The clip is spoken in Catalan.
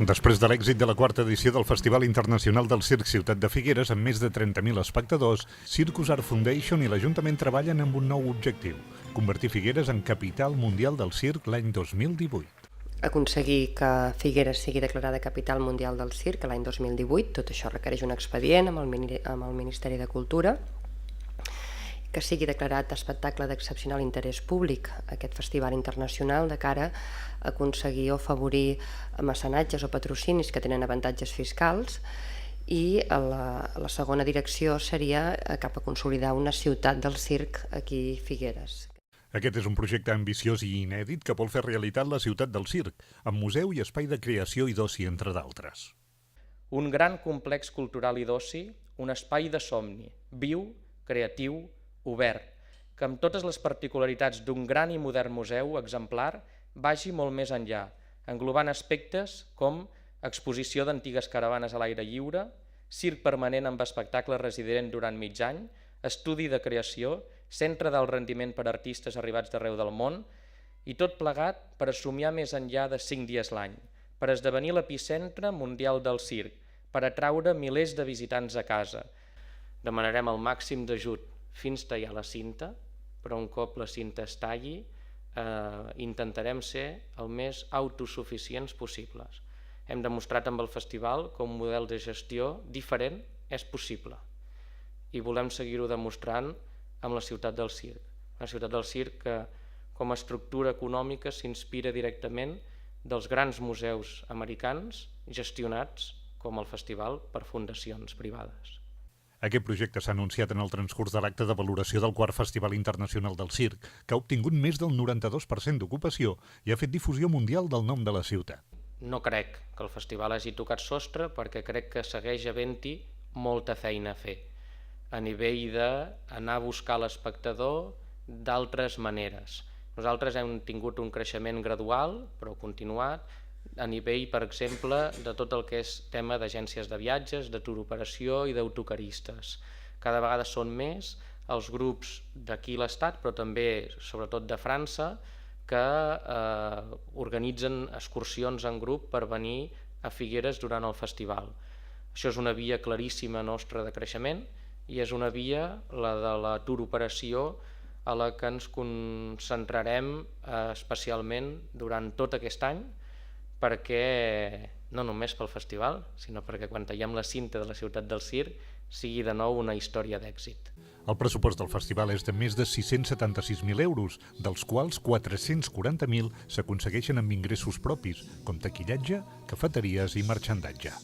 Després de l'èxit de la quarta edició del Festival Internacional del Circ Ciutat de Figueres, amb més de 30.000 espectadors, Circus Art Foundation i l'Ajuntament treballen amb un nou objectiu: convertir Figueres en capital mundial del circ l'any 2018. Aconseguir que Figueres sigui declarada capital mundial del circ l'any 2018, tot això requereix un expedient amb el Ministeri de Cultura, que sigui declarat espectacle d'excepcional interès públic aquest festival internacional de cara a aconseguir o afavorir mecenatges o patrocinis que tenen avantatges fiscals, i la segona direcció seria cap a consolidar una ciutat del circ aquí a Figueres. Aquest és un projecte ambiciós i inèdit que vol fer realitat la ciutat del circ, amb museu i espai de creació i d'oci, entre d'altres. Un gran complex cultural i d'oci, un espai de somni, viu, creatiu, obert, que amb totes les particularitats d'un gran i modern museu exemplar vagi molt més enllà, englobant aspectes com exposició d'antigues caravanes a l'aire lliure, circ permanent amb espectacle resident durant mig any, estudi de creació, centre del rendiment per a artistes arribats d'arreu del món, i tot plegat per somiar més enllà de 5 dies l'any, per esdevenir l'epicentre mundial del circ, per atraure milers de visitants a casa. Demanarem el màxim d'ajut fins tallar la cinta, però un cop la cinta es talli intentarem ser el més autosuficients possibles. Hem demostrat amb el festival que un model de gestió diferent és possible i volem seguir-ho demostrant amb la ciutat del circ. Una ciutat del circ que com a estructura econòmica s'inspira directament dels grans museus americans gestionats com el festival per fundacions privades. Aquest projecte s'ha anunciat en el transcurs de l'acte de valoració del quart Festival Internacional del Circ, que ha obtingut més del 92% d'ocupació i ha fet difusió mundial del nom de la ciutat. No crec que el festival hagi tocat sostre, perquè crec que segueix havent-hi molta feina a fer, a nivell d'anar a buscar l'espectador d'altres maneres. Nosaltres hem tingut un creixement gradual, però continuat, a nivell, per exemple, de tot el que és tema d'agències de viatges, de turoperació i d'autocaristes. Cada vegada són més els grups d'aquí l'estat, però també, sobretot de França, que organitzen excursions en grup per venir a Figueres durant el festival. Això és una via claríssima nostra de creixement i és una via, la de la turoperació, a la que ens concentrarem especialment durant tot aquest any, perquè no només pel festival, sinó perquè quan tallem la cinta de la ciutat del circ sigui de nou una història d'èxit. El pressupost del festival és de més de 676.000 euros, dels quals 440.000 s'aconsegueixen amb ingressos propis, com taquillatge, cafeteries i marxandatge.